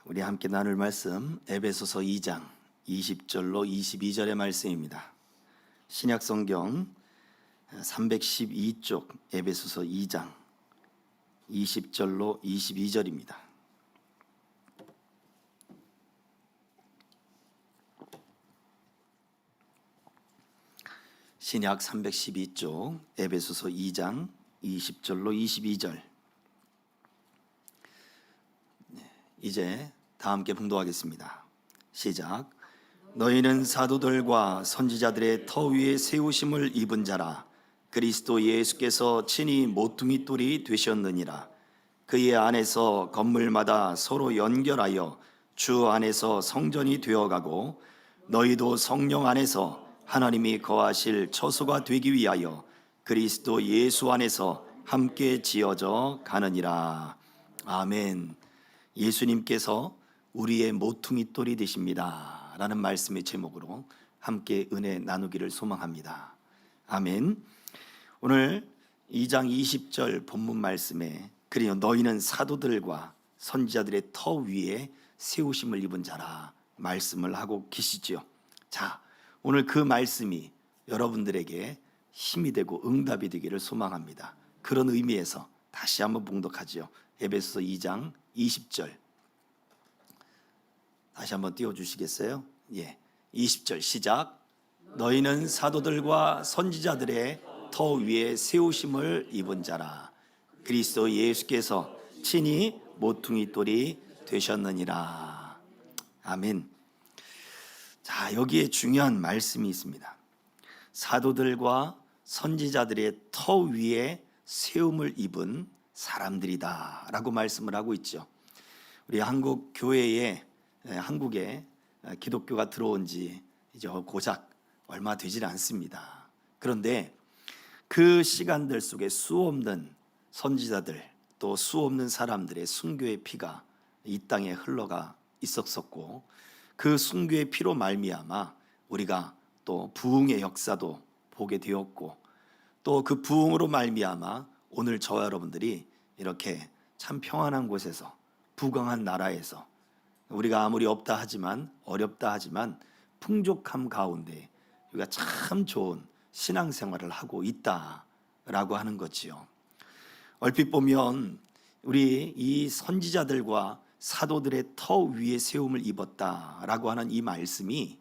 우리 함께 나눌 말씀 에베소서 2장 20절로 22절의 말씀입니다. 신약성경 312쪽 에베소서 2장 20절로 22절입니다. 신약 312쪽 에베소서 2장 20절로 22절. 이제 다 함께 봉독하겠습니다. 시작. 너희는 사도들과 선지자들의 터 위에 세우심을 입은 자라. 그리스도 예수께서 친히 모퉁이 돌이 되셨느니라. 그의 안에서 건물마다 서로 연결하여 주 안에서 성전이 되어가고 너희도 성령 안에서 하나님이 거하실 처소가 되기 위하여 그리스도 예수 안에서 함께 지어져 가느니라. 아멘. 예수님께서 우리의 모퉁이 돌이 되십니다 라는 말씀의 제목으로 함께 은혜 나누기를 소망합니다. 아멘. 오늘 2장 20절 본문 말씀에 그리고 너희는 사도들과 선지자들의 터 위에 세우심을 입은 자라 말씀을 하고 계시지요. 자, 오늘 그 말씀이 여러분들에게 힘이 되고 응답이 되기를 소망합니다. 그런 의미에서 다시 한번 봉독하지요. 에베소서 2장 20절 다시 한번 띄워주시겠어요? 20절 시작. 너희는 사도들과 선지자들의 터 위에 세우심을 입은 자라. 그리스도 예수께서 친히 모퉁이 돌이 되셨느니라. 아멘. 자, 여기에 중요한 말씀이 있습니다. 사도들과 선지자들의 터 위에 세움을 입은 사람들이다 라고 말씀을 하고 있죠. 우리 한국 교회에 한국에 기독교가 들어온 지 이제 고작 얼마 되질 않습니다. 그런데 그 시간들 속에 수없는 선지자들 또 수없는 사람들의 순교의 피가 이 땅에 흘러가 있었었고 그 순교의 피로 말미암아 우리가 또 부흥의 역사도 보게 되었고 또 그 부흥으로 말미암아 오늘 저와 여러분들이 이렇게 참 평안한 곳에서 부강한 나라에서 우리가 아무리 없다 하지만 어렵다 하지만 풍족함 가운데 우리가 참 좋은 신앙생활을 하고 있다라고 하는 거지요. 얼핏 보면 우리 이 선지자들과 사도들의 터 위에 세움을 입었다라고 하는 이 말씀이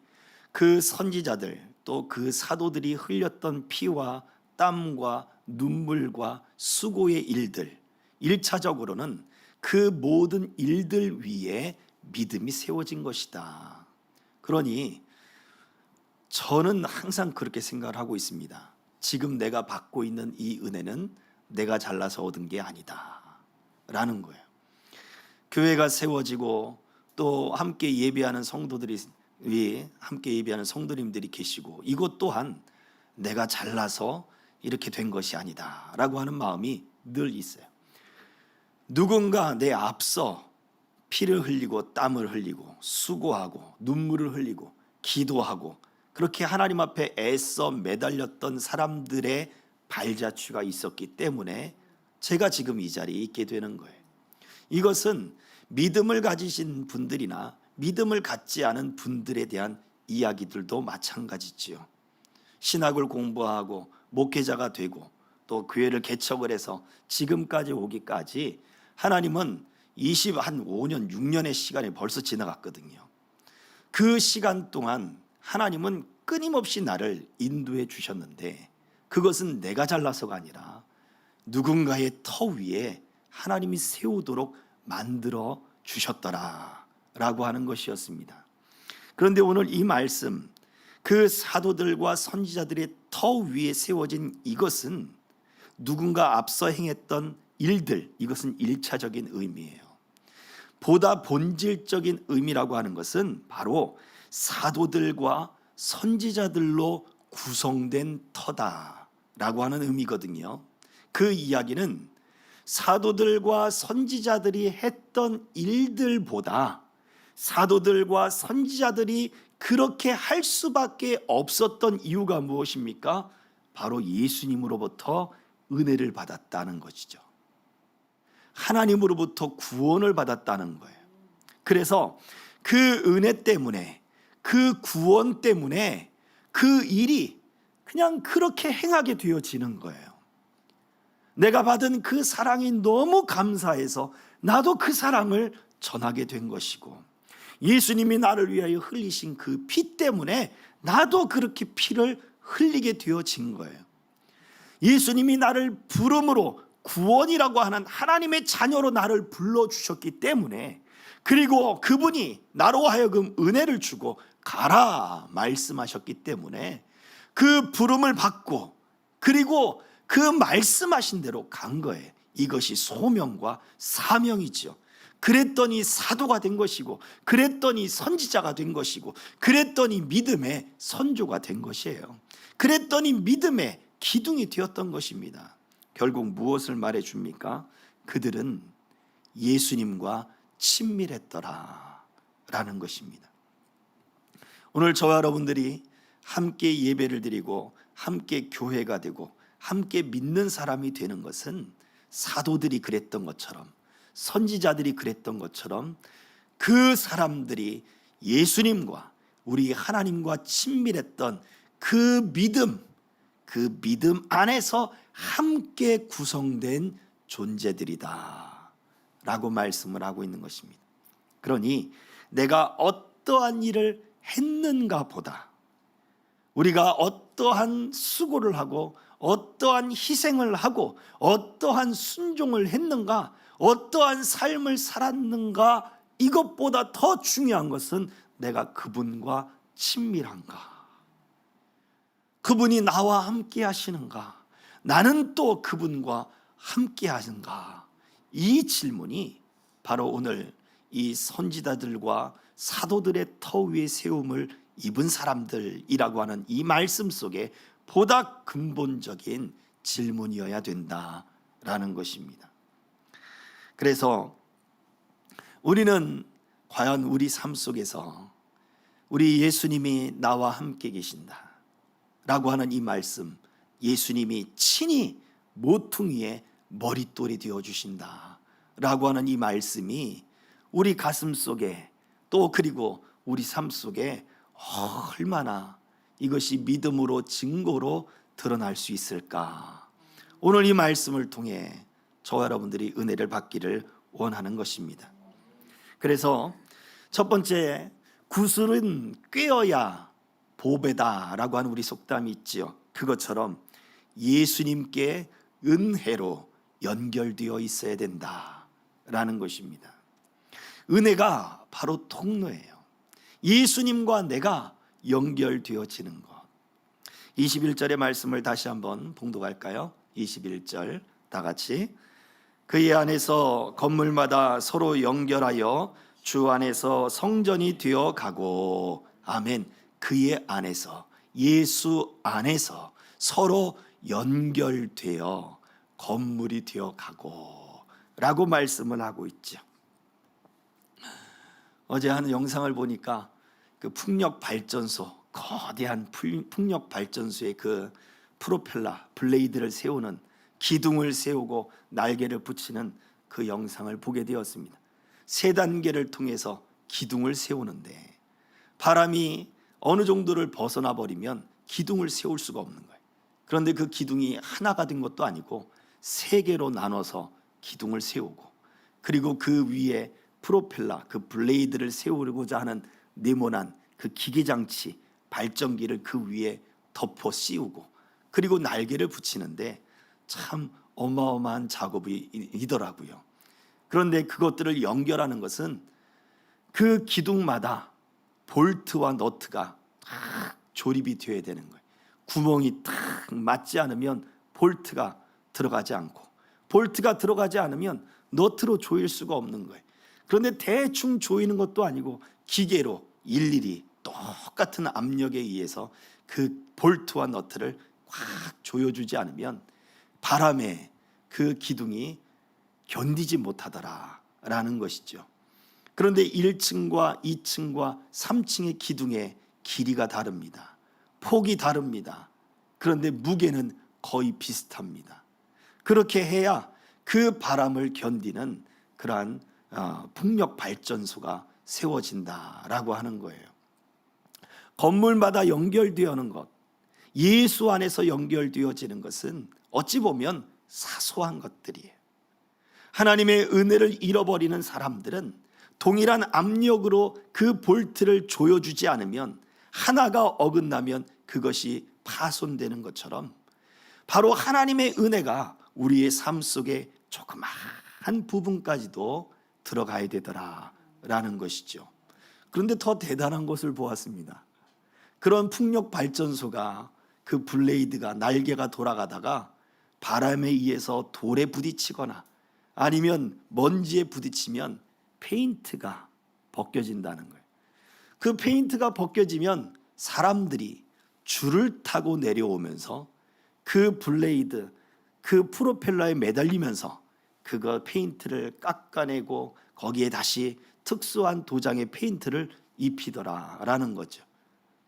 그 선지자들 또 그 사도들이 흘렸던 피와 땀과 눈물과 수고의 일들, 1차적으로는 그 모든 일들 위에 믿음이 세워진 것이다. 그러니 저는 항상 그렇게 생각을 하고 있습니다. 지금 내가 받고 있는 이 은혜는 내가 잘나서 얻은 게 아니다 라는 거예요. 교회가 세워지고 또 함께 예배하는 성도들이 함께 예배하는 성도님들이 계시고 이것 또한 내가 잘나서 이렇게 된 것이 아니다 라고 하는 마음이 늘 있어요. 누군가 내 앞서 피를 흘리고 땀을 흘리고 수고하고 눈물을 흘리고 기도하고 그렇게 하나님 앞에 애써 매달렸던 사람들의 발자취가 있었기 때문에 제가 지금 이 자리에 있게 되는 거예요. 이것은 믿음을 가지신 분들이나 믿음을 갖지 않은 분들에 대한 이야기들도 마찬가지지요. 신학을 공부하고 목회자가 되고 또 교회를 개척을 해서 지금까지 오기까지 하나님은 5년, 6년의 시간이 벌써 지나갔거든요. 그 시간 동안 하나님은 끊임없이 나를 인도해 주셨는데 그것은 내가 잘나서가 아니라 누군가의 터 위에 하나님이 세우도록 만들어 주셨더라 라고 하는 것이었습니다. 그런데 오늘 이 말씀, 그 사도들과 선지자들의 터 위에 세워진 이것은 누군가 앞서 행했던 일들, 이것은 1차적인 의미예요. 보다 본질적인 의미라고 하는 것은 바로 사도들과 선지자들로 구성된 터다라고 하는 의미거든요. 그 이야기는 사도들과 선지자들이 했던 일들보다 사도들과 선지자들이 그렇게 할 수밖에 없었던 이유가 무엇입니까? 바로 예수님으로부터 은혜를 받았다는 것이죠. 하나님으로부터 구원을 받았다는 거예요. 그래서 그 은혜 때문에, 그 구원 때문에 그 일이 그냥 그렇게 행하게 되어지는 거예요. 내가 받은 그 사랑이 너무 감사해서 나도 그 사랑을 전하게 된 것이고, 예수님이 나를 위하여 흘리신 그 피 때문에 나도 그렇게 피를 흘리게 되어진 거예요. 예수님이 나를 부름으로 구원이라고 하는 하나님의 자녀로 나를 불러주셨기 때문에, 그리고 그분이 나로 하여금 은혜를 주고 가라 말씀하셨기 때문에 그 부름을 받고, 그리고 그 말씀하신 대로 간 거예요. 이것이 소명과 사명이죠. 그랬더니 사도가 된 것이고, 그랬더니 선지자가 된 것이고, 그랬더니 믿음의 선조가 된 것이에요. 그랬더니 믿음의 기둥이 되었던 것입니다. 결국 무엇을 말해줍니까? 그들은 예수님과 친밀했더라 라는 것입니다. 오늘 저와 여러분들이 함께 예배를 드리고 함께 교회가 되고 함께 믿는 사람이 되는 것은 사도들이 그랬던 것처럼, 선지자들이 그랬던 것처럼 그 사람들이 예수님과 우리 하나님과 친밀했던 그 믿음 안에서 함께 구성된 존재들이다 라고 말씀을 하고 있는 것입니다. 그러니 내가 어떠한 일을 했는가 보다, 우리가 어떠한 수고를 하고 어떠한 희생을 하고 어떠한 순종을 했는가, 어떠한 삶을 살았는가, 이것보다 더 중요한 것은 내가 그분과 친밀한가, 그분이 나와 함께 하시는가, 나는 또 그분과 함께 하는가. 이 질문이 바로 오늘 이 선지자들과 사도들의 터 위에 세움을 입은 사람들이라고 하는 이 말씀 속에 보다 근본적인 질문이어야 된다라는 것입니다. 그래서 우리는 과연 우리 삶 속에서 우리 예수님이 나와 함께 계신다 라고 하는 이 말씀, 예수님이 친히 모퉁이의 머릿돌이 되어주신다 라고 하는 이 말씀이 우리 가슴 속에, 또 그리고 우리 삶 속에 얼마나 이것이 믿음으로 증거로 드러날 수 있을까. 오늘 이 말씀을 통해 저와 여러분들이 은혜를 받기를 원하는 것입니다. 그래서 첫 번째, 구슬은 꿰어야 보배다 라고 하는 우리 속담이 있지요. 그것처럼 예수님께 은혜로 연결되어 있어야 된다 라는 것입니다. 은혜가 바로 통로예요. 예수님과 내가 연결되어지는 것. 21절의 말씀을 다시 한번 봉독할까요? 21절 다 같이. 그의 안에서 건물마다 서로 연결하여 주 안에서 성전이 되어 가고. 아멘. 그의 안에서, 예수 안에서 서로 연결되어 건물이 되어 가고 라고 말씀을 하고 있죠. 어제 한 영상을 보니까 그 풍력 발전소, 거대한 풍력 발전소의 그 프로펠러 블레이드를 세우는, 기둥을 세우고 날개를 붙이는 그 영상을 보게 되었습니다. 3단계를 통해서 기둥을 세우는데 바람이 어느 정도를 벗어나 버리면 기둥을 세울 수가 없는 거예요. 그런데 그 기둥이 하나가 된 것도 아니고 3개로 나눠서 기둥을 세우고, 그리고 그 위에 프로펠러, 그 블레이드를 세우고자 하는 네모난 그 기계장치, 발전기를 그 위에 덮어 씌우고, 그리고 날개를 붙이는데 참 어마어마한 작업이더라고요. 그런데 그것들을 연결하는 것은 그 기둥마다 볼트와 너트가 딱 조립이 되어야 되는 거예요. 구멍이 딱 맞지 않으면 볼트가 들어가지 않고, 볼트가 들어가지 않으면 너트로 조일 수가 없는 거예요. 그런데 대충 조이는 것도 아니고 기계로 일일이 똑같은 압력에 의해서 그 볼트와 너트를 꽉 조여주지 않으면 바람에 그 기둥이 견디지 못하더라라는 것이죠. 그런데 1층과 2층과 3층의 기둥의 길이가 다릅니다. 폭이 다릅니다. 그런데 무게는 거의 비슷합니다. 그렇게 해야 그 바람을 견디는 그러한 풍력 발전소가 세워진다라고 하는 거예요. 건물마다 연결되어는 것, 예수 안에서 연결되어지는 것은 어찌 보면 사소한 것들이에요. 하나님의 은혜를 잃어버리는 사람들은 동일한 압력으로 그 볼트를 조여주지 않으면, 하나가 어긋나면 그것이 파손되는 것처럼, 바로 하나님의 은혜가 우리의 삶 속에 조그마한 부분까지도 들어가야 되더라라는 것이죠. 그런데 더 대단한 것을 보았습니다. 그런 풍력 발전소가, 그 블레이드가, 날개가 돌아가다가 바람에 의해서 돌에 부딪히거나 아니면 먼지에 부딪히면 페인트가 벗겨진다는 거예요. 그 페인트가 벗겨지면 사람들이 줄을 타고 내려오면서 그 블레이드, 그 프로펠러에 매달리면서 그거 페인트를 깎아내고 거기에 다시 특수한 도장의 페인트를 입히더라라는 거죠.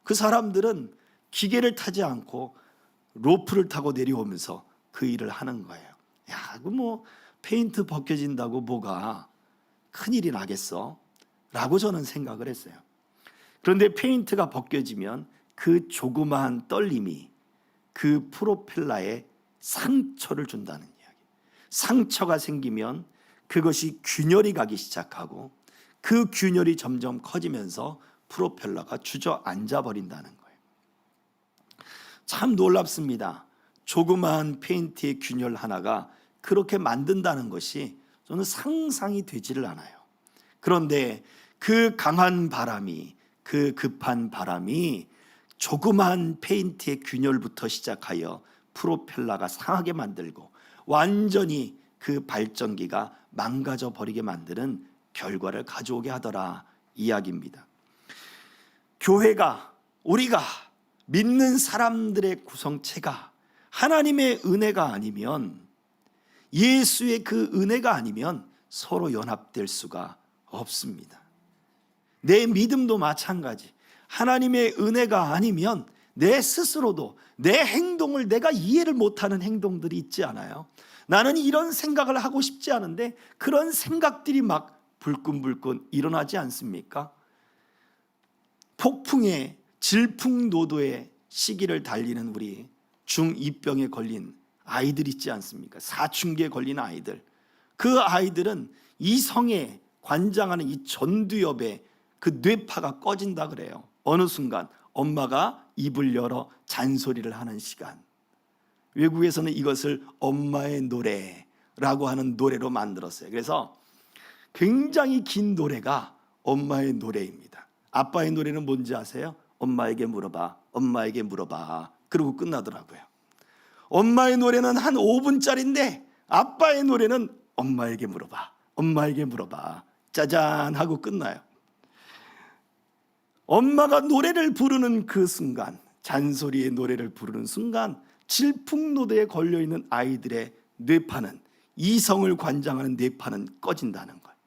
그 사람들은 기계를 타지 않고 로프를 타고 내려오면서 그 일을 하는 거예요. 야, 그 뭐 페인트 벗겨진다고 뭐가 큰일이 나겠어? 라고 저는 생각을 했어요. 그런데 페인트가 벗겨지면 그 조그마한 떨림이 그 프로펠러에 상처를 준다는 이야기. 상처가 생기면 그것이 균열이 가기 시작하고 그 균열이 점점 커지면서 프로펠러가 주저앉아 버린다는 거예요. 참 놀랍습니다. 조그마한 페인트의 균열 하나가 그렇게 만든다는 것이 저는 상상이 되지를 않아요. 그런데 그 강한 바람이, 그 급한 바람이 조그마한 페인트의 균열부터 시작하여 프로펠러가 상하게 만들고 완전히 그 발전기가 망가져 버리게 만드는 결과를 가져오게 하더라 이야기입니다. 교회가, 우리가 믿는 사람들의 구성체가 하나님의 은혜가 아니면, 예수의 그 은혜가 아니면 서로 연합될 수가 없습니다. 내 믿음도 마찬가지. 하나님의 은혜가 아니면 내 스스로도 내 행동을 내가 이해를 못하는 행동들이 있지 않아요? 나는 이런 생각을 하고 싶지 않은데 그런 생각들이 막 불끈불끈 일어나지 않습니까? 폭풍의 질풍노도의 시기를 달리는 우리 중2병에 걸린 아이들 있지 않습니까? 사춘기에 걸린 아이들. 그 아이들은 이 성에 관장하는 이 전두엽에 그 뇌파가 꺼진다 그래요. 어느 순간 엄마가 입을 열어 잔소리를 하는 시간. 외국에서는 이것을 엄마의 노래라고 하는 노래로 만들었어요. 그래서 굉장히 긴 노래가 엄마의 노래입니다. 아빠의 노래는 뭔지 아세요? 엄마에게 물어봐, 엄마에게 물어봐. 그러고 끝나더라고요. 엄마의 노래는 한 5분짜리인데 아빠의 노래는 엄마에게 물어봐, 엄마에게 물어봐. 짜잔 하고 끝나요. 엄마가 노래를 부르는 그 순간, 잔소리의 노래를 부르는 순간 질풍노도에 걸려있는 아이들의 뇌파는, 이성을 관장하는 뇌파는 꺼진다는 거예요.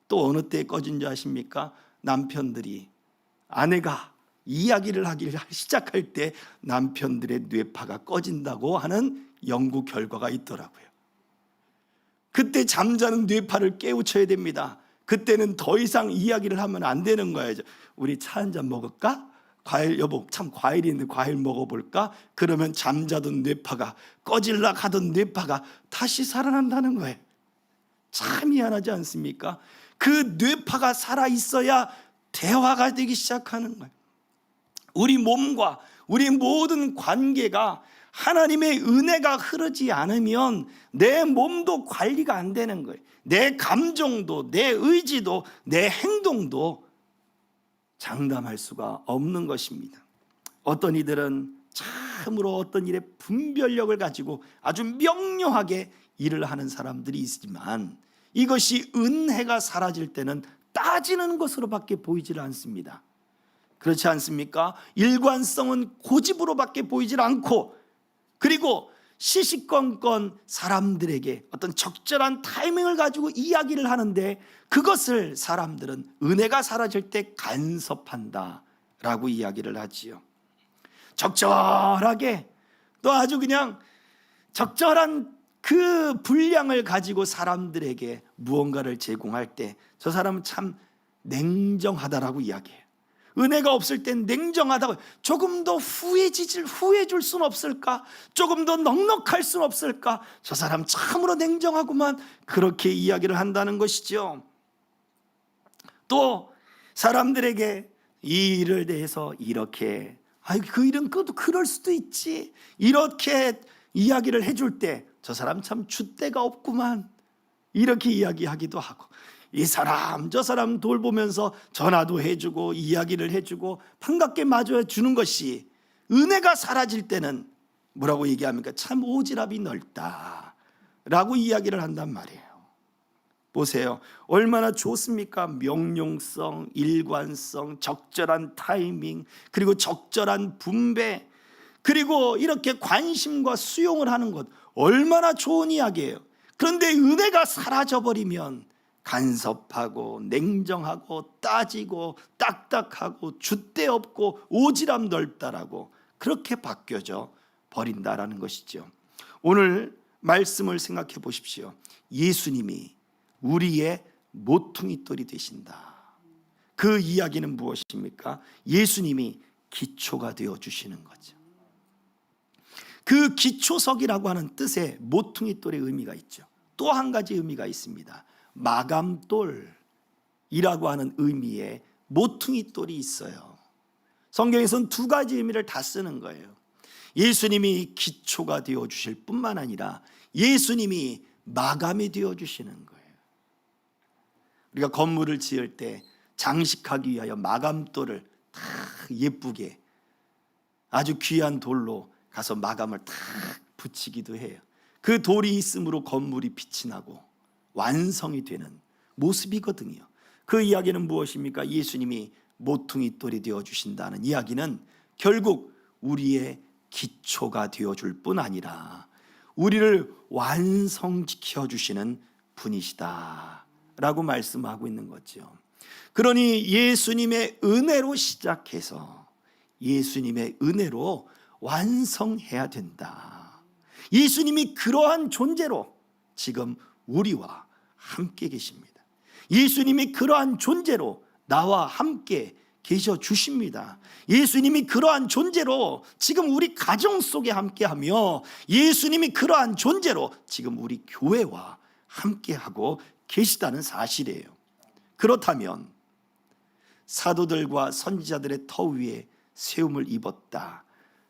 또 어느 때 꺼진 줄 아십니까? 남편들이, 아내가 이야기를 하기 시작할 때 남편들의 뇌파가 꺼진다고 하는 연구 결과가 있더라고요. 그때 잠자는 뇌파를 깨우쳐야 됩니다. 그때는 더 이상 이야기를 하면 안 되는 거예요. 우리 차 한잔 먹을까? 과일, 여보 참 과일이 있는데 과일 먹어볼까? 그러면 잠자던 뇌파가, 꺼질라 하던 뇌파가 다시 살아난다는 거예요. 참 미안하지 않습니까? 그 뇌파가 살아있어야 대화가 되기 시작하는 거예요. 우리 몸과 우리 모든 관계가 하나님의 은혜가 흐르지 않으면 내 몸도 관리가 안 되는 거예요. 내 감정도, 내 의지도, 내 행동도 장담할 수가 없는 것입니다. 어떤 이들은 참으로 어떤 일에 분별력을 가지고 아주 명료하게 일을 하는 사람들이 있지만 이것이 은혜가 사라질 때는 따지는 것으로밖에 보이질 않습니다. 그렇지 않습니까? 일관성은 고집으로밖에 보이질 않고, 그리고 시시건건 사람들에게 어떤 적절한 타이밍을 가지고 이야기를 하는데 그것을 사람들은 은혜가 사라질 때 간섭한다라고 이야기를 하지요. 적절하게, 또 아주 그냥 적절한 그 분량을 가지고 사람들에게 무언가를 제공할 때 저 사람은 참 냉정하다라고 이야기해요. 은혜가 없을 땐 냉정하다고. 조금 더 후해줄 수는 없을까? 조금 더 넉넉할 수는 없을까? 저 사람 참으로 냉정하구만. 그렇게 이야기를 한다는 것이죠. 또 사람들에게 이 일을 대해서 이렇게, 그 일은 그럴 수도 있지, 이렇게 이야기를 해줄 때 저 사람 참 줏대가 없구만, 이렇게 이야기하기도 하고, 이 사람 저 사람 돌보면서 전화도 해주고 이야기를 해주고 반갑게 맞아주는 것이, 은혜가 사라질 때는 뭐라고 얘기합니까? 참 오지랖이 넓다라고 이야기를 한단 말이에요. 보세요, 얼마나 좋습니까? 명령성, 일관성, 적절한 타이밍, 그리고 적절한 분배, 그리고 이렇게 관심과 수용을 하는 것, 얼마나 좋은 이야기예요. 그런데 은혜가 사라져버리면 간섭하고 냉정하고 따지고 딱딱하고 줏대 없고 오지랖 넓다라고 그렇게 바뀌어져 버린다라는 것이죠. 오늘 말씀을 생각해 보십시오. 예수님이 우리의 모퉁이돌이 되신다. 그 이야기는 무엇입니까? 예수님이 기초가 되어 주시는 거죠. 그 기초석이라고 하는 뜻의 모퉁이돌의 의미가 있죠. 또 한 가지 의미가 있습니다. 마감돌이라고 하는 의미의 모퉁이돌이 있어요. 성경에서는 두 가지 의미를 다 쓰는 거예요. 예수님이 기초가 되어 주실 뿐만 아니라 예수님이 마감이 되어 주시는 거예요. 우리가 건물을 지을 때 장식하기 위하여 마감돌을 다 예쁘게 아주 귀한 돌로 가서 마감을 탁 붙이기도 해요. 그 돌이 있으므로 건물이 빛이 나고 완성이 되는 모습이거든요. 그 이야기는 무엇입니까? 예수님이 모퉁이돌이 되어 주신다는 이야기는 결국 우리의 기초가 되어 줄 뿐 아니라 우리를 완성시켜 주시는 분이시다 라고 말씀하고 있는 거죠. 그러니 예수님의 은혜로 시작해서 예수님의 은혜로 완성해야 된다. 예수님이 그러한 존재로 지금 우리와 함께 계십니다. 예수님이 그러한 존재로 나와 함께 계셔 주십니다. 예수님이 그러한 존재로 지금 우리 가정 속에 함께하며 예수님이 그러한 존재로 지금 우리 교회와 함께하고 계시다는 사실이에요. 그렇다면 사도들과 선지자들의 터 위에 세움을 입었다.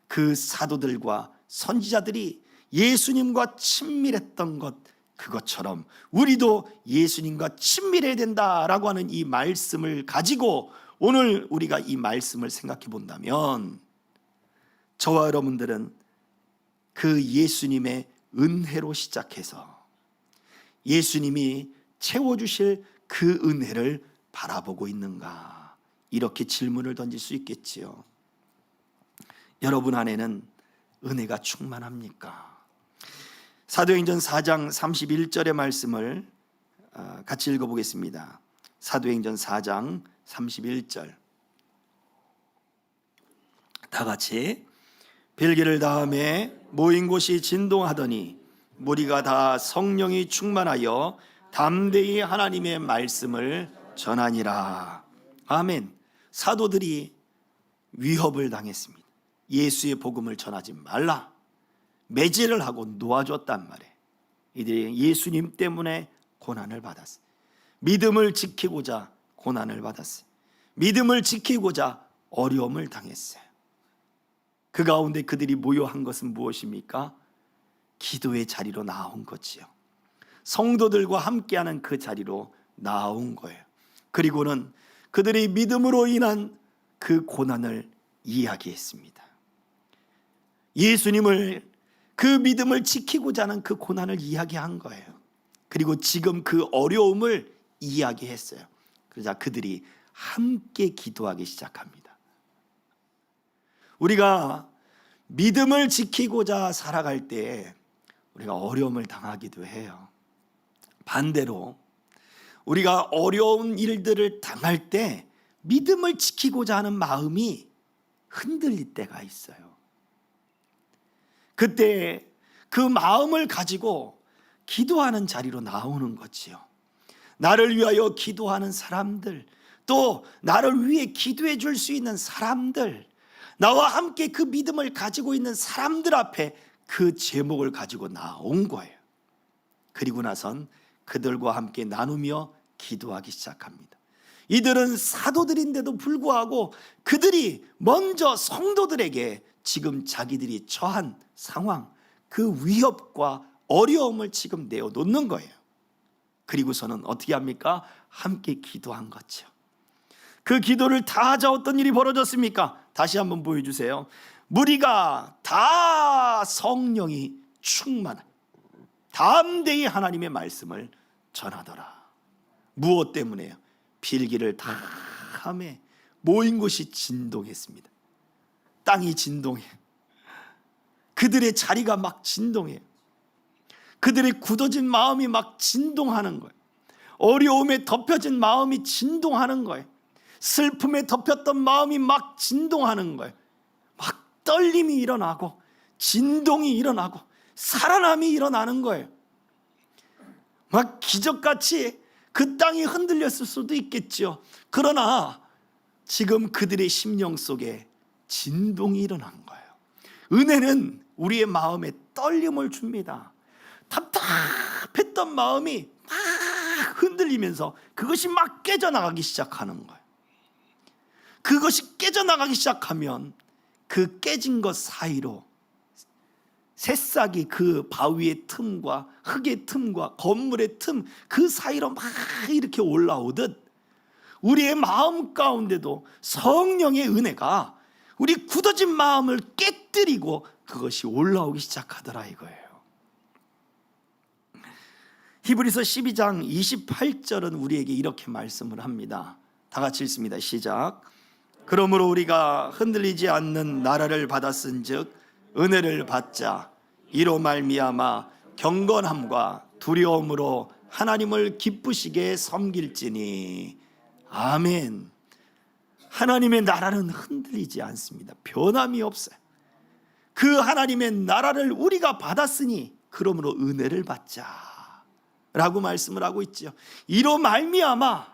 그 사도들과 선지자들이 예수님과 친밀했던 것, 그것처럼 우리도 예수님과 친밀해야 된다라고 하는 이 말씀을 가지고 오늘 우리가 이 말씀을 생각해 본다면 저와 여러분들은 그 예수님의 은혜로 시작해서 예수님이 채워주실 그 은혜를 바라보고 있는가, 이렇게 질문을 던질 수 있겠지요. 여러분 안에는 은혜가 충만합니까? 사도행전 4장 31절의 말씀을 같이 읽어보겠습니다. 사도행전 4장 31절 다 같이. 별개를 다음에 모인 곳이 진동하더니 무리가 다 성령이 충만하여 담대히 하나님의 말씀을 전하니라. 아멘. 사도들이 위협을 당했습니다. 예수의 복음을 전하지 말라, 매질을 하고 놓아줬단 말이에요. 이들이 예수님 때문에 고난을 받았어요. 믿음을 지키고자 고난을 받았어요. 믿음을 지키고자 어려움을 당했어요. 그 가운데 그들이 모여한 것은 무엇입니까? 기도의 자리로 나온 거지요. 성도들과 함께하는 그 자리로 나온 거예요. 그리고는 그들이 믿음으로 인한 그 고난을 이야기했습니다. 예수님을, 그 믿음을 지키고자 하는 그 고난을 이야기한 거예요. 그리고 지금 그 어려움을 이야기했어요. 그러자 그들이 함께 기도하기 시작합니다. 우리가 믿음을 지키고자 살아갈 때 우리가 어려움을 당하기도 해요. 반대로 우리가 어려운 일들을 당할 때 믿음을 지키고자 하는 마음이 흔들릴 때가 있어요. 그때 그 마음을 가지고 기도하는 자리로 나오는 거지요. 나를 위하여 기도하는 사람들, 또 나를 위해 기도해 줄 수 있는 사람들, 나와 함께 그 믿음을 가지고 있는 사람들 앞에 그 제목을 가지고 나온 거예요. 그리고 나선 그들과 함께 나누며 기도하기 시작합니다. 이들은 사도들인데도 불구하고 그들이 먼저 성도들에게 지금 자기들이 처한 상황, 그 위협과 어려움을 지금 내어놓는 거예요. 그리고서는 어떻게 합니까? 함께 기도한 거죠. 그 기도를 다 하자 어떤 일이 벌어졌습니까? 다시 한번 보여주세요. 무리가 다 성령이 충만한 담대히 하나님의 말씀을 전하더라. 무엇 때문에요? 필기를 다 함에 모인 곳이 진동했습니다. 땅이 진동해. 그들의 자리가 막 진동해요. 그들의 굳어진 마음이 막 진동하는 거예요. 어려움에 덮여진 마음이 진동하는 거예요. 슬픔에 덮였던 마음이 막 진동하는 거예요. 막 떨림이 일어나고 진동이 일어나고 살아남이 일어나는 거예요. 막 기적같이 그 땅이 흔들렸을 수도 있겠죠. 그러나 지금 그들의 심령 속에 진동이 일어난 거예요. 은혜는 우리의 마음에 떨림을 줍니다. 답답했던 마음이 막 흔들리면서 그것이 막 깨져나가기 시작하는 거예요. 그것이 깨져나가기 시작하면 그 깨진 것 사이로 새싹이 그 바위의 틈과 흙의 틈과 건물의 틈 그 사이로 막 이렇게 올라오듯 우리의 마음 가운데도 성령의 은혜가 우리 굳어진 마음을 깨뜨리고 그것이 올라오기 시작하더라 이거예요. 히브리서 12장 28절은 우리에게 이렇게 말씀을 합니다. 다 같이 읽습니다. 시작. 그러므로 우리가 흔들리지 않는 나라를 받았은즉 은혜를 받자. 이로 말미암아 경건함과 두려움으로 하나님을 기쁘시게 섬길지니. 아멘. 하나님의 나라는 흔들리지 않습니다. 변함이 없어요. 그 하나님의 나라를 우리가 받았으니 그러므로 은혜를 받자 라고 말씀을 하고 있죠. 이로 말미암아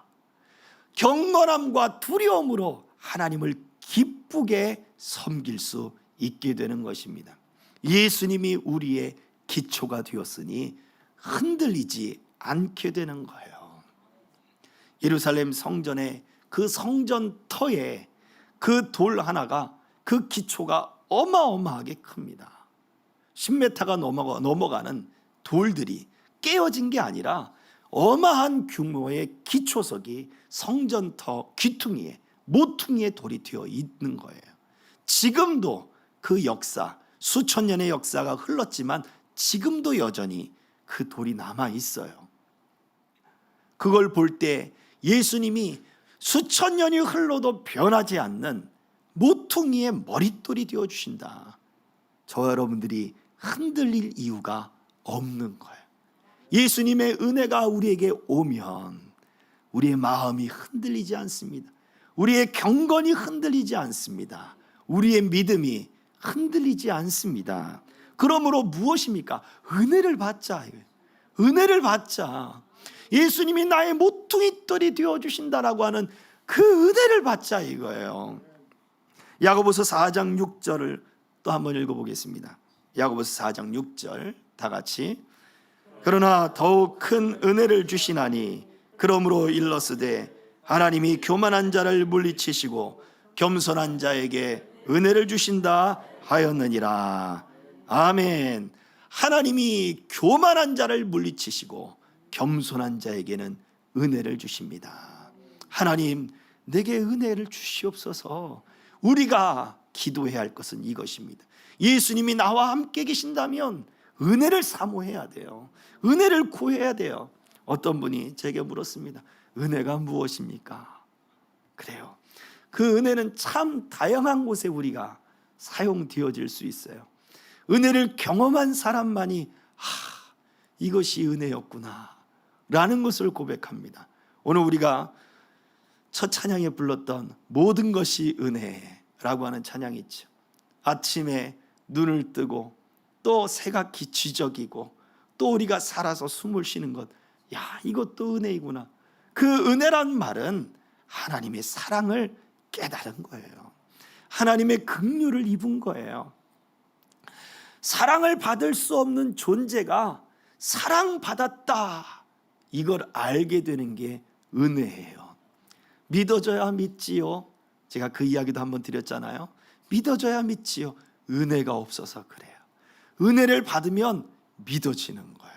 경건함과 두려움으로 하나님을 기쁘게 섬길 수 있게 되는 것입니다. 예수님이 우리의 기초가 되었으니 흔들리지 않게 되는 거예요. 예루살렘 성전의 그 성전터에 그 돌 하나가 그 기초가 어마어마하게 큽니다. 10m가 넘어가는 돌들이 깨어진 게 아니라 어마한 규모의 기초석이 성전터 귀퉁이에 모퉁이에 돌이 되어 있는 거예요. 지금도 그 역사, 수천 년의 역사가 흘렀지만 지금도 여전히 그 돌이 남아 있어요. 그걸 볼 때 예수님이 수천 년이 흘러도 변하지 않는 모퉁이의 머릿돌이 되어 주신다. 저와 여러분들이 흔들릴 이유가 없는 거예요. 예수님의 은혜가 우리에게 오면 우리의 마음이 흔들리지 않습니다. 우리의 경건이 흔들리지 않습니다. 우리의 믿음이 흔들리지 않습니다. 그러므로 무엇입니까? 은혜를 받자. 은혜를 받자. 예수님이 나의 모퉁이돌이 되어주신다라고 하는 그 은혜를 받자 이거예요. 야고보서 4장 6절을 또 한번 읽어보겠습니다. 야고보서 4장 6절 다 같이. 그러나 더욱 큰 은혜를 주시나니 그러므로 일렀으되 하나님이 교만한 자를 물리치시고 겸손한 자에게 은혜를 주신다 하였느니라. 아멘. 하나님이 교만한 자를 물리치시고 겸손한 자에게는 은혜를 주십니다. 하나님, 내게 은혜를 주시옵소서. 우리가 기도해야 할 것은 이것입니다. 예수님이 나와 함께 계신다면 은혜를 사모해야 돼요. 은혜를 구해야 돼요. 어떤 분이 제게 물었습니다. 은혜가 무엇입니까? 그래요. 그 은혜는 참 다양한 곳에 우리가 사용되어질 수 있어요. 은혜를 경험한 사람만이 이것이 은혜였구나 라는 것을 고백합니다. 오늘 우리가 첫 찬양에 불렀던 모든 것이 은혜라고 하는 찬양이 있죠. 아침에 눈을 뜨고 또 새각기 지저귀고 또 우리가 살아서 숨을 쉬는 것, 이것도 은혜이구나. 그 은혜란 말은 하나님의 사랑을 깨달은 거예요. 하나님의 긍휼을 입은 거예요. 사랑을 받을 수 없는 존재가 사랑받았다, 이걸 알게 되는 게 은혜예요. 믿어져야 믿지요. 제가 그 이야기도 한번 드렸잖아요. 믿어져야 믿지요. 은혜가 없어서 그래요. 은혜를 받으면 믿어지는 거예요.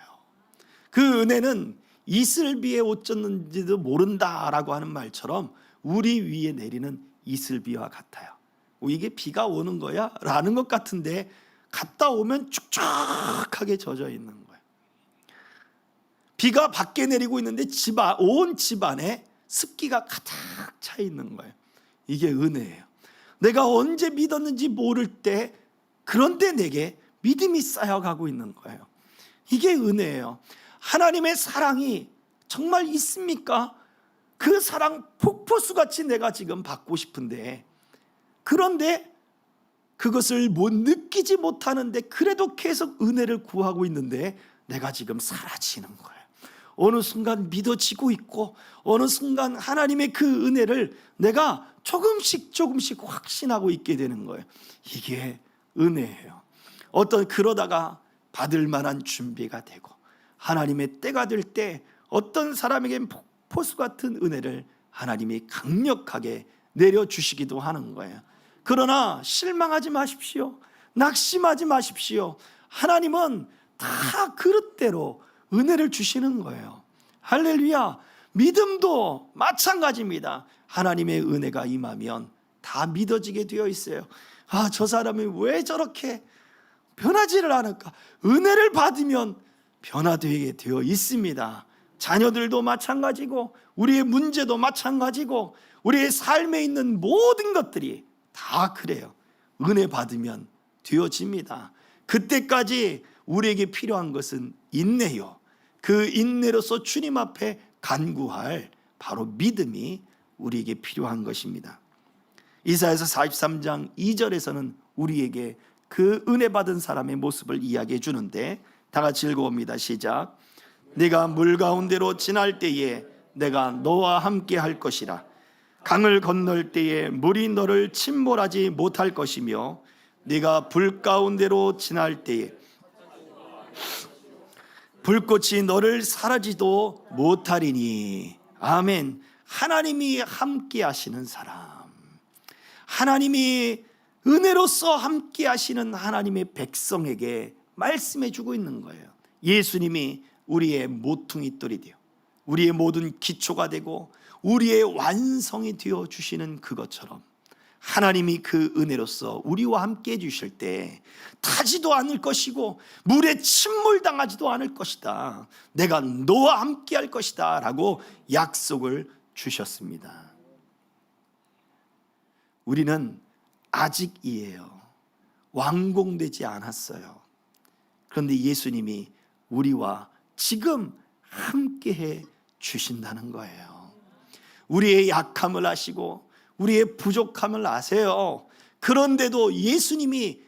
그 은혜는 이슬비에 옷 젖는지도 모른다라고 하는 말처럼 우리 위에 내리는 이슬비와 같아요. 이게 비가 오는 거야? 라는 것 같은데 갔다 오면 축축하게 젖어 있는 거예요. 비가 밖에 내리고 있는데 온 집안에 습기가 가득 차 있는 거예요. 이게 은혜예요. 내가 언제 믿었는지 모를 때, 그런데 내게 믿음이 쌓여가고 있는 거예요. 이게 은혜예요. 하나님의 사랑이 정말 있습니까? 그 사랑 폭포수같이 내가 지금 받고 싶은데, 그런데 그것을 느끼지 못하는데 그래도 계속 은혜를 구하고 있는데 내가 지금 사라지는 거예요. 어느 순간 믿어지고 있고 어느 순간 하나님의 그 은혜를 내가 조금씩 확신하고 있게 되는 거예요. 이게 은혜예요. 그러다가 받을 만한 준비가 되고 하나님의 때가 될 때 어떤 사람에겐 폭포수 같은 은혜를 하나님이 강력하게 내려주시기도 하는 거예요. 그러나 실망하지 마십시오. 낙심하지 마십시오. 하나님은 다 그릇대로 은혜를 주시는 거예요. 할렐루야. 믿음도 마찬가지입니다. 하나님의 은혜가 임하면 다 믿어지게 되어 있어요. 저 사람이 왜 저렇게 변하지를 않을까? 은혜를 받으면 변화되게 되어 있습니다. 자녀들도 마찬가지고 우리의 문제도 마찬가지고 우리의 삶에 있는 모든 것들이 다 그래요. 은혜 받으면 되어집니다. 그때까지 우리에게 필요한 것은 인내요. 그 인내로서 주님 앞에 간구할 바로 믿음이 우리에게 필요한 것입니다. 이사야서 43장 2절에서는 우리에게 그 은혜 받은 사람의 모습을 이야기해 주는데, 다 같이 읽어봅니다. 시작. 네가 물 가운데로 지날 때에 내가 너와 함께 할 것이라. 강을 건널 때에 물이 너를 침몰하지 못할 것이며 네가 불 가운데로 지날 때에 불꽃이 너를 사라지도 못하리니. 아멘. 하나님이 함께 하시는 사람, 하나님이 은혜로서 함께 하시는 하나님의 백성에게 말씀해 주고 있는 거예요. 예수님이 우리의 모퉁이 돌이 되어 우리의 모든 기초가 되고 우리의 완성이 되어 주시는 그것처럼 하나님이 그 은혜로서 우리와 함께 해주실 때 타지도 않을 것이고 물에 침몰당하지도 않을 것이다. 내가 너와 함께 할 것이다 라고 약속을 주셨습니다. 우리는 아직이에요. 완공되지 않았어요. 그런데 예수님이 우리와 지금 함께해 주신다는 거예요. 우리의 약함을 아시고 우리의 부족함을 아세요. 그런데도 예수님이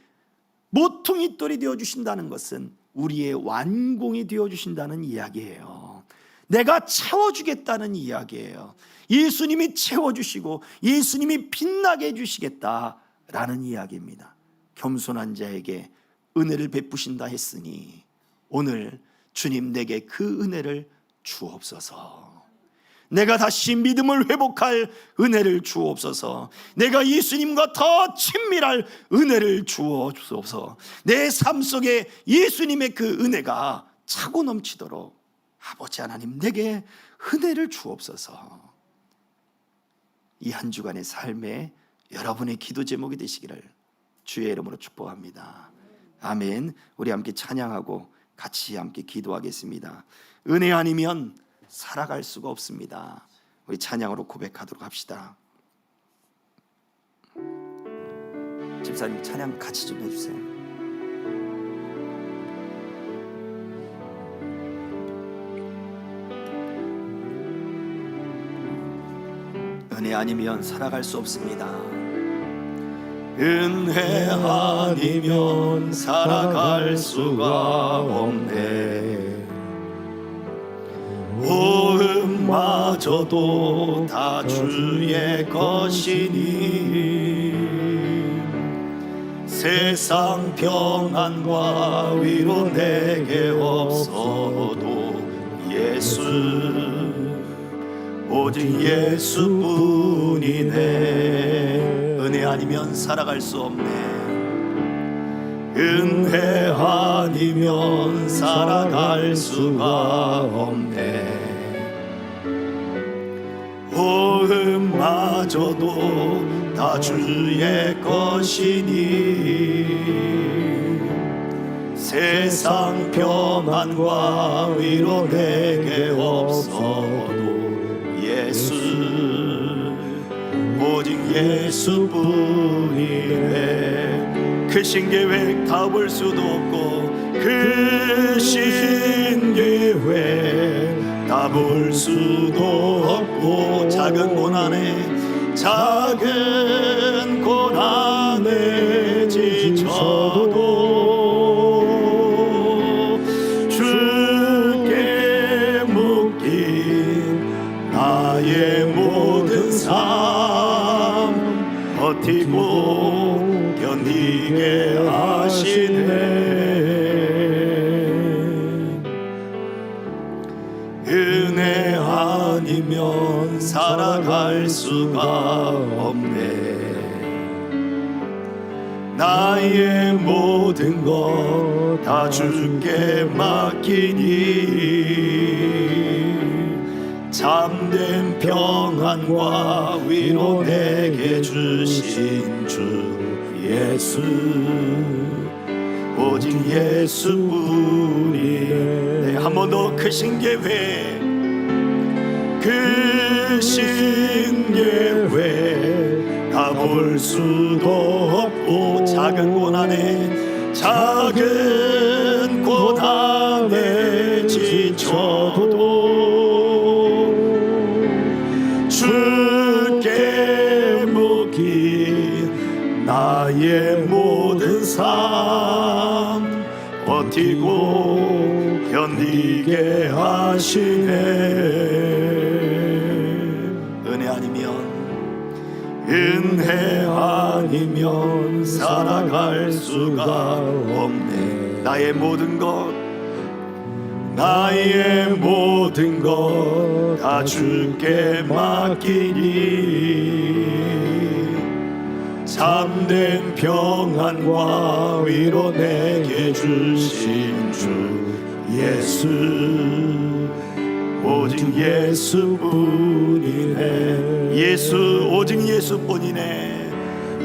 모퉁이 돌이 되어주신다는 것은 우리의 완공이 되어주신다는 이야기예요. 내가 채워주겠다는 이야기예요. 예수님이 채워주시고 예수님이 빛나게 해주시겠다라는 이야기입니다. 겸손한 자에게 은혜를 베푸신다 했으니 오늘 주님 내게 그 은혜를 주옵소서. 내가 다시 믿음을 회복할 은혜를 주옵소서. 내가 예수님과 더 친밀할 은혜를 주옵소서. 내 삶 속에 예수님의 그 은혜가 차고 넘치도록 아버지 하나님 내게 은혜를 주옵소서. 이 한 주간의 삶에 여러분의 기도 제목이 되시기를 주의 이름으로 축복합니다. 아멘. 우리 함께 찬양하고 같이 함께 기도하겠습니다. 은혜 아니면 살아갈 수가 없습니다. 우리 찬양으로 고백하도록 합시다. 집사님 찬양 같이 좀 해주세요. 은혜 아니면 살아갈 수 없습니다. 은혜 아니면 살아갈 수가 없네. 오 마저도 다 주의 것이니 세상 평안과 위로 내게 없어도 예수 오직 예수뿐이네. 은혜 아니면 살아갈 수 없네. 은혜 아니면 살아갈 수가 없네. 호흡마저도 다 주의 것이니 세상 평안과 위로 내게 없어도 예수 오직 예수뿐이네. 그 신계획 다 볼 수도 없고 그 신계획 다 볼 수도 없고 작은 고난에 지쳐도 주께 묶인 나의 모든 삶 버티고 견디게 하시네. 은혜 아니면 살아갈 수가 없네. 나의 모든 것 다 주께 맡기니 참된 평안과 위로 내게 주신 주 예수 오직 예수뿐이네. 한 번 더 그 신계회 그 신계회 다 볼 수도 없고 작은 고난에 지쳐도 주께 묶인 나의 모든 삶 버티고 견디게 하시네. 은혜 아니면 살아갈 수가 없네. 나의 모든 것 다 주께 맡기니 참된 평안과 위로 내게 주신 주 예수 오직 예수뿐이네. 예수 오직 예수뿐이네.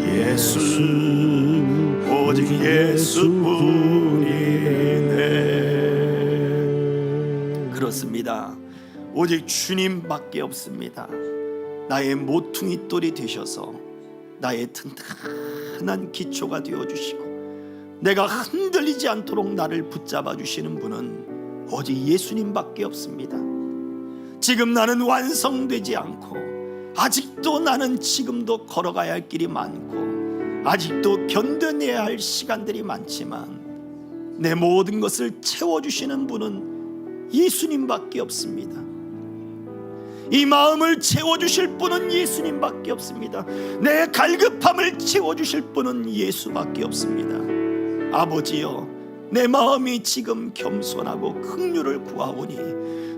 예수 오직 예수뿐이네. 그렇습니다. 오직 주님밖에 없습니다. 나의 모퉁이 돌이 되셔서 나의 튼튼한 기초가 되어주시고 내가 흔들리지 않도록 나를 붙잡아 주시는 분은 오직 예수님밖에 없습니다. 지금 나는 완성되지 않고 아직도 나는 지금도 걸어가야 할 길이 많고 아직도 견뎌내야 할 시간들이 많지만 내 모든 것을 채워주시는 분은 예수님밖에 없습니다. 이 마음을 채워주실 분은 예수님밖에 없습니다. 내 갈급함을 채워주실 분은 예수밖에 없습니다. 아버지여, 내 마음이 지금 겸손하고 긍휼을 구하오니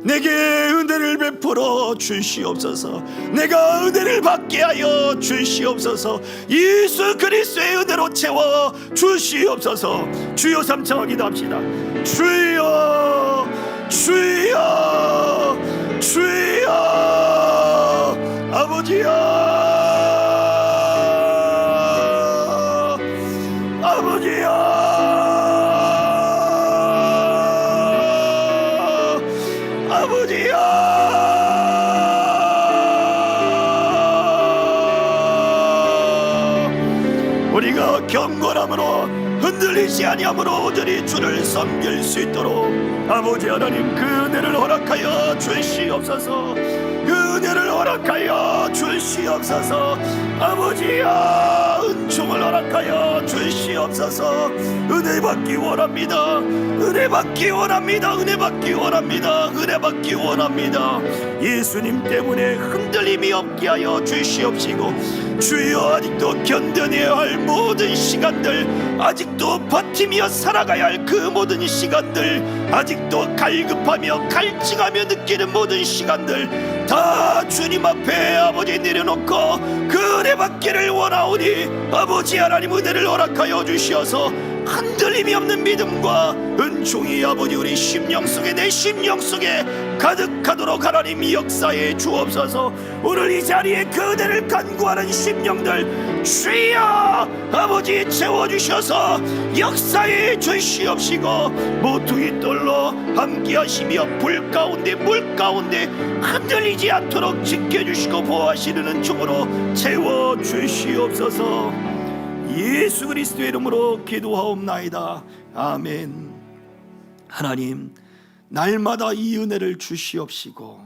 내게 은혜를 베풀어 주시옵소서. 내가 은혜를 받게 하여 주시옵소서. 예수 그리스도의 은혜로 채워 주시옵소서. 주여 삼창 기도합시다. 주여 주여 주여 아버지여 아버지여 아버지여 우리가 경건함으로 흔들리지 아니함으로 오늘이 주를 섬길 수 있도록 아버지 하나님 그 은혜를 허락하여 주시옵소서. 그 은혜를 허락하여 주시옵소서. 아버지야 은총을 허락하여 주시옵소서. 은혜 받기 원합니다. 은혜 받기 원합니다. 은혜 받기 원합니다. 은혜 받기 원합니다. 예수님 때문에 흔들림이 없게 하여 주시옵시고, 주여 아직도 견뎌내야 할 모든 시간들, 아직도 버티며 살아가야 할 그 모든 시간들, 아직도 갈급하며 갈증하며 느끼는 모든 시간들 다 주님 앞에 아버지 내려놓고 그 은혜 받기를 원하오니, 아버지 하나님 은혜를 허락하여 주시어서 흔들림이 없는 믿음과 은총이 아버지 우리 심령 속에, 내 심령 속에 가득하도록 하나님 역사해 주옵소서. 오늘 이 자리에 그 은혜를 간구하는 심령들 주여 아버지 채워주셔서 역사해 주시옵시고, 모퉁이 돌로 함께 하시며 불 가운데 물 가운데 흔들리지 않도록 지켜주시고 보호하시는 은총으로 채워주시옵소서. 예수 그리스도의 이름으로 기도하옵나이다. 아멘. 하나님, 날마다 이 은혜를 주시옵시고,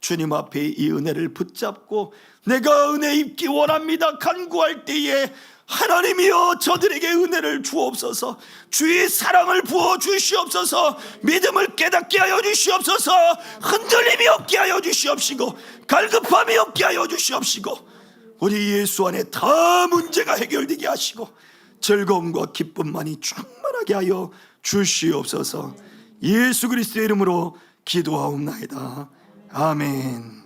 주님 앞에 이 은혜를 붙잡고 내가 은혜 입기 원합니다 간구할 때에 하나님이여 저들에게 은혜를 주옵소서. 주의 사랑을 부어 주시옵소서. 믿음을 깨닫게 하여 주시옵소서. 흔들림이 없게 하여 주시옵시고, 갈급함이 없게 하여 주시옵시고, 우리 예수 안에 다 문제가 해결되게 하시고 즐거움과 기쁨만이 충만하게 하여 주시옵소서. 예수 그리스도의 이름으로 기도하옵나이다. 아멘.